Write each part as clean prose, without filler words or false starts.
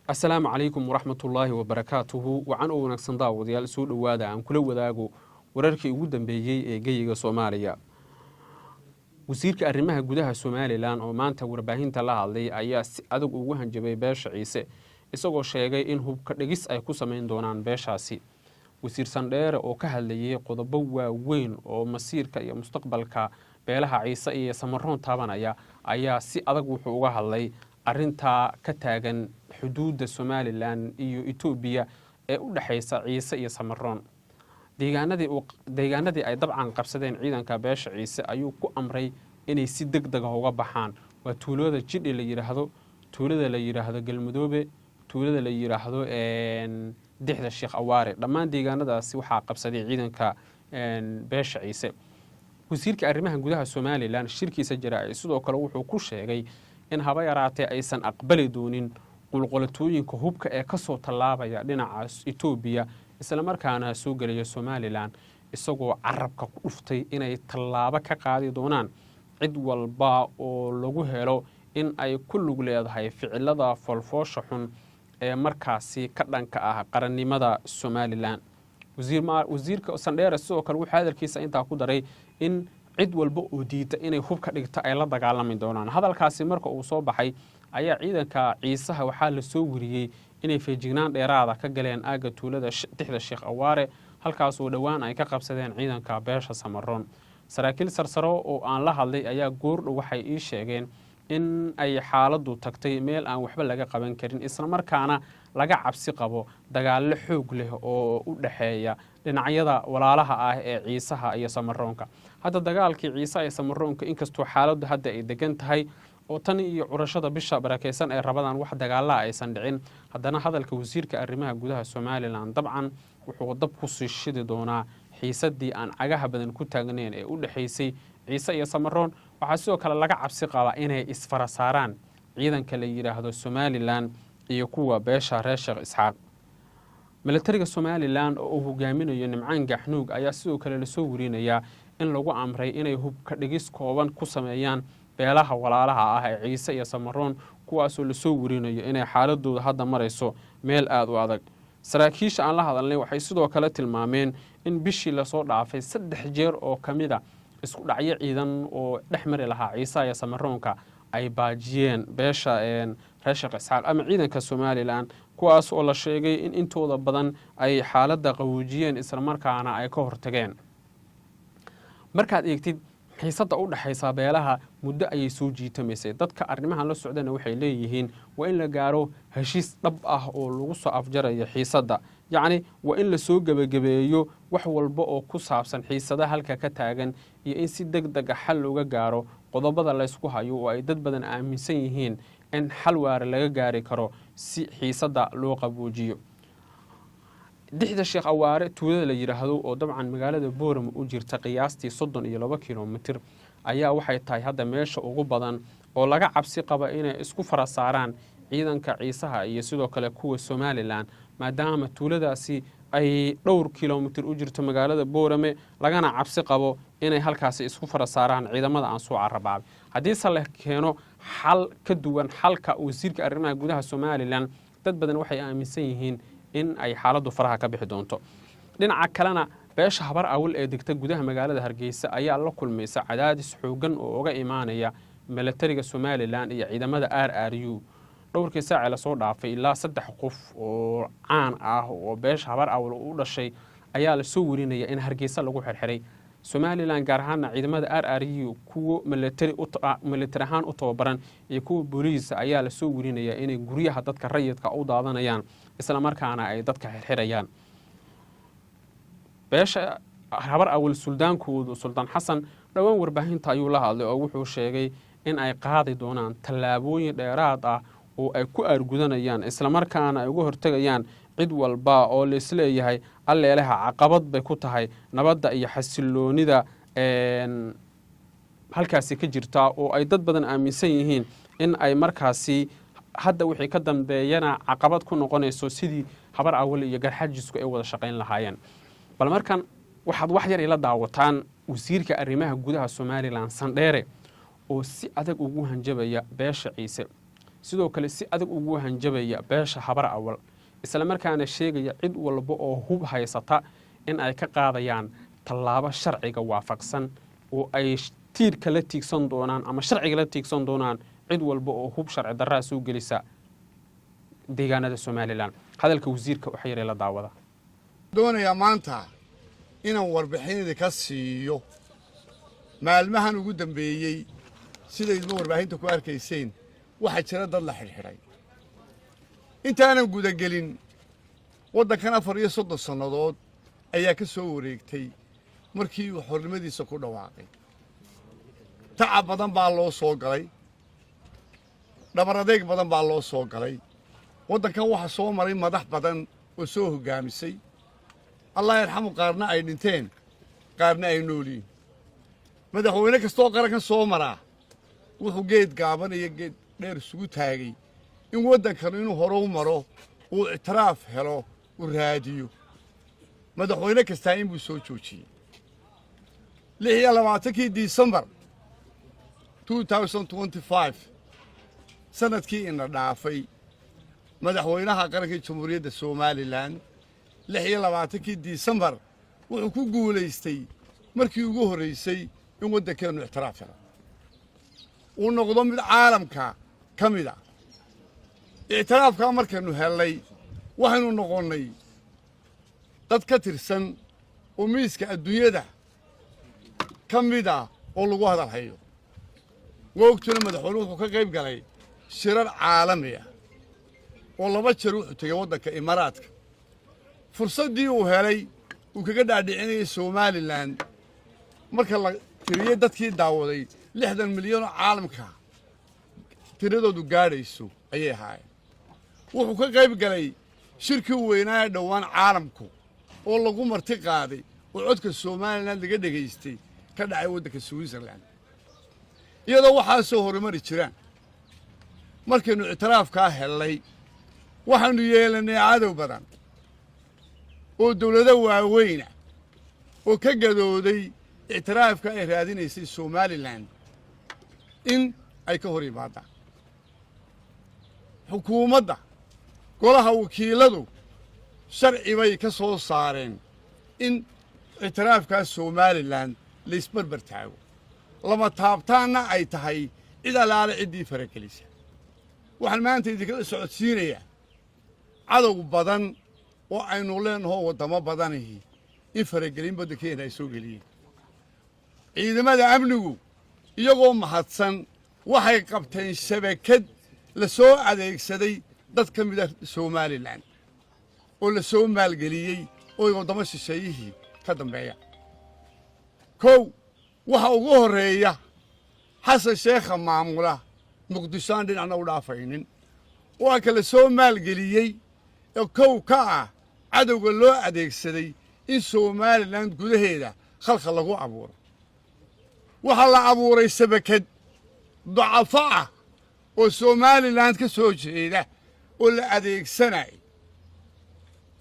السلام عليكم ورحمة الله وبركاته وعن ونكسن داود يا سود ووادا عن كل وداغو ورarkii ugu dambeeyay ee geyiga Soomaaliya wasiirka arrimaha gudaha Soomaaliland oo maanta warbaahinta la hadlay ayaa si adag ugu hanjabay beesha Ciise isagoo sheegay in hubka dhigis ay ku sameyn doonaan beeshaasi wasiir Sandheere oo ka hadlayay qodobo waaweyn oo masiirka iyo mustaqbalka beelaha Ciise iyo Samaroon taabanaya ayaa si adag wuxuu uga hadlay arinta ka taagan xuduudda Soomaaliland iyo Itoobiya ee u dhaxaysa Ciise iyo Samaroon deegaanadii ay dabcan qabsadeen ciidanka beesha Ciise ayuu ku amray inay si degdeg ah uga baxaan waa tuulada Jidhi la yiraahdo tuulada la yiraahdo Galmudoobe tuulada la yiraahdo Dixda Sheekh Awaare dhammaan deegaanadaasi waxa qabsaday ciidanka beesha Ciise wasiirka arrimaha gudaha Soomaaliland shirkiisa jaraa'id sidoo kale wuxuu ku sheegay in haba yaraatee aysan aqbali doonin qulqulatooyinka hubka ee ka soo tallaabaya dhinaca Itoobiya isla markaana soo galaya Soomaaliland isagoo carabka ku dhuftay inay tallaabo ka qaadi doonaan cid walba oo lagu helo in ay ku lug leedahay ficilada falfoosha xun ee markaasi ka dhanka ah qarannimada Soomaaliland wasiirka Sandheere sidoo kale wuxuu hadalkiisa intaa ku daray in cid walba oo diida inay hubka dhigta ay la dagaalami doonaan hadalkaasi marka uu soo baxay ayaa ciidanka Ciisaha waxaa la soo wariyay inay feejignaan dheeraad ah ka galeen aaga tuulada Dixda Sheekh Awaare halkaas oo dhawaan ay ka qabsadeen ciidanka beesha Samaroon saraakiil sarsaro oo aan la hadlay ayaa goordhow waxay ii sheegeen in ay xaaladdu tagtay meel aan waxba laga qaban karin isla markaana laga cabsi qabo dagaal xoog leh oo u dhaxeeya dhinacyada walaalaha ah ee Ciisaha iyo Samaroonka hadda dagaalkii Ciise iyo Samaroonka inkastoo xaaladdu hadda ay degan tahay oo tan iyo curashada bisha barakeysan ee Ramadaan wax dagaal aysan dhicin haddana hadalka wasiirka arrimaha gudaha Soomaaliland dabcan wuxuu dab ku sii shidi doonaa xiisadii aan cagaha badan ku taagnayn ee u dhaxaysay Ciise iyo Samaroon waxa sidoo kale laga cabsi qaba inay isfara saaraan ciidanka la yiraahdo Soomaaliland iyo kuwa beesha reer Sheekh Isxaaq militariga Soomaaliland oo hogaaminayo Nimcaan Gaxnuug ayaa sidoo kale la soo warinaya in lagu amray inay hubka dhigis kooban ku sameeyaan beelaha walaalaha ah ee Ciise iyo Samaroon kuwaas oo la soo warinayo inay xaaladooda hadda marayso meel aad u adag saraakiisha aan la hadalnay waxay sidoo kale tilmaameen in bishii la soo dhaafay 3 jeer oo kamida isku dhacyo ciidan oo dhexmari lahaa Ciise iyo Samaroonka ay baajiyeen beesha reer Sheekh Isxaaq ama ciidanka Soomaaliland kuwaas oo la sheegay in intooda badan ay xaaladda qawoojiyeen isla markaana ay ka hortageen markaad eegtid xiisadda u dhaxaysa beelaha muddo ayay soo jiitamaysay dadka arrimahan la socdana waxay leeyihiin waa in la gaaro heshiis dhab ah oo lagu soo afjarayo xiisadda yacni waa in la soo gabagabeeyo wax walba oo ku saabsan xiisada halka ka taagan iyo in si degdeg ah xal looga gaaro qodobada la isku hayo oo ay dad badan aaminsan yihiin in xal waara laga gaari karo si xiisadda loo qaboojiyo Dixda Sheekh Awaare tuulada la yiraahdo oo dabcan magaalada Boorama u jirta qiyaastii 32 kiiloomitir ayaa waxay tahay hadda meesha ugu badan oo laga cabsi qaba inay isku fara saaraan ciidanka Ciisaha iyo sidoo kale kuwa Soomaaliland maadaama tuuladaasi ay dhowr kiiloomitir u jirto magaalada Boorame lagana cabsi qabo inay halkaas isku fara saaraan ciidamada aan soo carabaa haddii la keeno xal ka duwan xalka wasiirka arrimaha gudaha Soomaaliland dad badan waxay aaminsan yihiin in ay xaaladdu faraha ka bixi doonto dhinaca kalena beesha habar awal ee degta gudaha magaalada Hargeysa ayaa la kulmaysa cadaadis xoogan oo uga imaanaya militariga Soomaaliland iyo ciidamada RRU dhowrkii saac la soo dhaafay ilaa 3 qof oo caan ah oo beesha habar awal u dhashay ayaa la soo warinaya in Hargeysa lagu xirxiray Soomaaliland gaar ahaan ciidamada RRU kuwa military ahaan u tababaran iyo kuwa booliis ayaa la soo warinaya inay guryaha dadka rayidka u daadanayaan isla markaana ay dadka xirxirayaan beesha habar awal sultaankoodu Sultaan Xasan dhawaan warbaahinta ayuu la hadlay oo wuxuu sheegay in ay qaadi doonaan tallaabooyin dheeraad ah oo ay ku argudanayaan isla markaana ay uga hortagayaan cid walba oo la isleeyahay alleelaha caqabad bay ku tahay nabadda iyo xasiloonida halkaasi ka jirta oo ay dad badan aaminsan yihiin in ay markaasi hadda wixii ka dambeeyana caqabad ku noqonayso sidii habar awal iyo garxajisku ay wada shaqayn lahaayeen bal markan waxaad wax yar ila daawataan wasiirka arrimaha gudaha Soomaaliland Sandheere oo si adag ugu hanjabaya beesha Ciise sidoo kale si adag ugu hanjabaya beesha habar awal isla markaana sheegaya cid walba oo hub haysata in ay ka qaadayaan tallaabo sharciga waafaqsan oo ay tiirka la tiigsan doonaan ama sharciga la tiigsan doonaan cid walba oo hub sharci darraa soo gelisa deegaanada Somaliland hadalka wasiirka waxa yar la daawada doonaya maanta inaan warbixinada ka siiyo maalmahan ugu dambeeyay sida idin warbaahinta ku arkayseen waxa jira dad la xirxiray intaanan guda gelin waddankan 4 sannadood ayaa ka soo wareegtay markii uu xornimadiisa ku dhawaaqay tacab badan baa loo soo galay dhabar adeeg badan baa loo soo galay waddankan waxa soo maray madax badan oo soo hogaamisay allah yarxamu qaarna ay dhinteen qaarna ay nooliin madaxweyne kastoo qarankan soo maraa wuxuu geed gaaban iyo geed dheer isugu taagay in waddankan inuu hore u maro uu ictiraaf helo u raadiyo madaxweyne kastaa inbuu soo joojiyey 26 December 2025 sanadkii ina dhaafay madaxweynaha qaranka Jamhuuriyadda Somaliland 26 December wuxuu ku guuleystay markii ugu horeysay in waddankeenu ictiraaf helo uu noqdo mid caalamka ka mid ah ictiraafka markaynu helay waxaynu noqonnay dad ka tirsan oo miiska adduunyada ka mid ah oo lagu hadal hayo waqtiga madaxweynuhu wuxuu ka qayb galay shirar caalami ah oo 2 jeer wuxuu tagay waddanka Imaaraadka fursadii uu helay uu kaga dhaadhicinayay Somaliland marka la tiriyay dadkii daawaday 60 milyan oo caalamka tiradoodu gaadhayso ayay ahaayeen wuxuu ka qayb galay shirkii weynaa ee dhawaan caalamku oo lagu marti qaaday oo codka Somaliland laga dhageystay ka dhacay waddanka Switzerland iyadoo waxaa soo horumari jiraan markaynu ictiraafka helay waxaanu yeelanay cadow badan oo dawladda waaweyn oo ka gadooday ictiraafka ay raadinaysay Somaliland in ay ka hor yimaadaan xukuumadda golaha wakiiladu sharci bay ka soo saareen in ictiraafka Somaliland la isbarbar taago lama taabtaana ay tahay cid alaale cidii faragelisa waxaan maanta idinka socodsiinayaa cadow badan oo aynu leenahay wadamo badanahi in faragelin waddankeena ay soo geliyeen ciidamada amnigu iyagoo mahadsan waxay qabteen shabakad la soo adeegsaday dad ka mid ah Somaliland oo la soo maalgeliyey oo wadamo shisheeyihii ka dambeeya kow waxa ugu horeeya xasan sheekha maamula muqdisho aan dhinacna u dhaafaynin waa kala soo maalgeliyey oo kow ka ah cadowga loo adeegsaday in Somaliland gudaheeda khalkhal lagu abuuro waxa la abuuray shabakad ducafa ah oo Somaliland ka soo jeeda oo la adeegsanay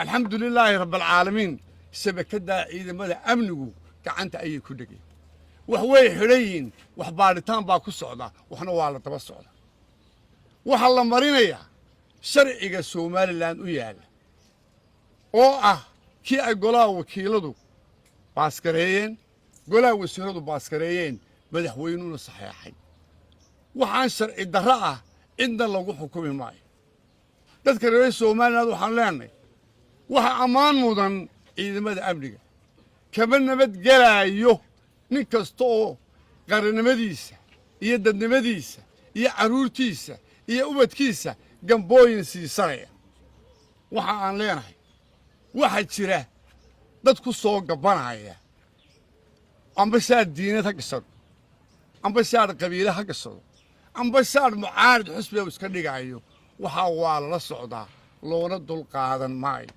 alxamdulilaahi rabbil caalamiin shabakada ciidamada amnigu gacanta ayay ku dhigeen wax way xidhayin wax baaritaan baa ku socda waxna waa la daba socda waxa la marinayaa sharciga Somaliland u yaala oo ah kii ay golaha wakiiladu baaskareeyeen golaha wasiiradu baaskareeyeen madaxweynuhu saxeexay waxaan sharci darro ah cidna lagu xukumi maayo dadka reer Somaliland waxaan leenahay waxa ammaan mudan ciidamada amniga kama nabad galaayo nin kasta oo qaranimadiisa iyo dadnimadiisa iyo caruurtiisa iyo ubadkiisa gambooyin siisanaya waxa aan leenahay waxa jira dad ku soo gabanaya ambasaad diinad ha gasado ambasaad qabiile ha gasado ambasaad mucaarid xusbi oo iska dhigayo waxa waa la socdaa loona dul qaadan maayo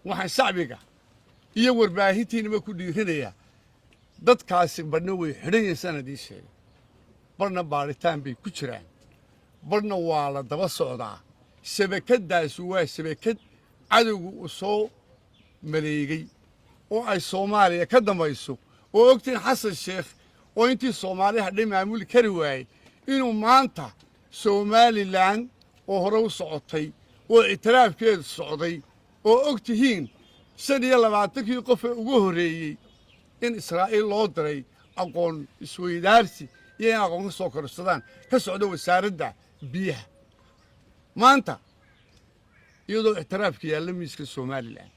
waxaan shacbiga iyo warbaahintiinaba ku dhiirinaya dadkaasi badna way xidhan sanadii sheegay badna baaritaan bay ku jiraan badna waa la daba socdaa shabakadaasi waa shabakad cadowgu u soo maleegay oo ay Soomaaliya ka dambayso oo ogtiin xasan sheekh oo intii Soomaaliya hadhay maamuli kari waayay inuu maanta somalilan oo hore u socotay oo ictiraafkeedu socday oo og tihiin 25 qof ee ugu horreeyey in israa'iil loo diray aqoon isweydaarsi iyo in aqoon ka soo korsadaan ka socda wasaaradda biyaha maanta iyadoo ictiraafka yaalla miiska somalilan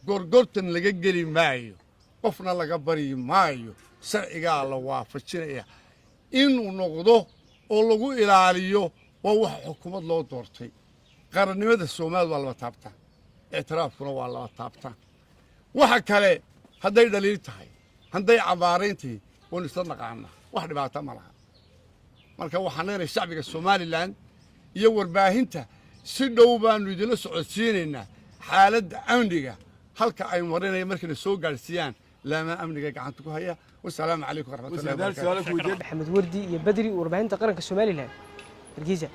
gorgortan laga geli maayo qofna laga bari maayo sharcigaa la waafajinaya inuu noqdo oo lagu ilaaliyo waa wax xukuumad loo doortay qarannimada Soomaaliya waa laba taabtaan ictiraafkuna waa laba taabtaan waxa kale hadday dhaliil tahay hadday cabaarayntii oo isla naqaana wax dhibaato ma laha marka waxaan leenahay shacbiga Soomaaliland iyo warbaahinta si dhow baanu idin socodsiinaynaa xaaladda amniga halka ay marinay markii la soo gaarsiiyaan lama amniga gacanta ku haya wassalaamu calaykum warahmatullahi wabarakatuh maxamed wardi iyo badri warbaahinta qaranka Soomaaliland hargeysa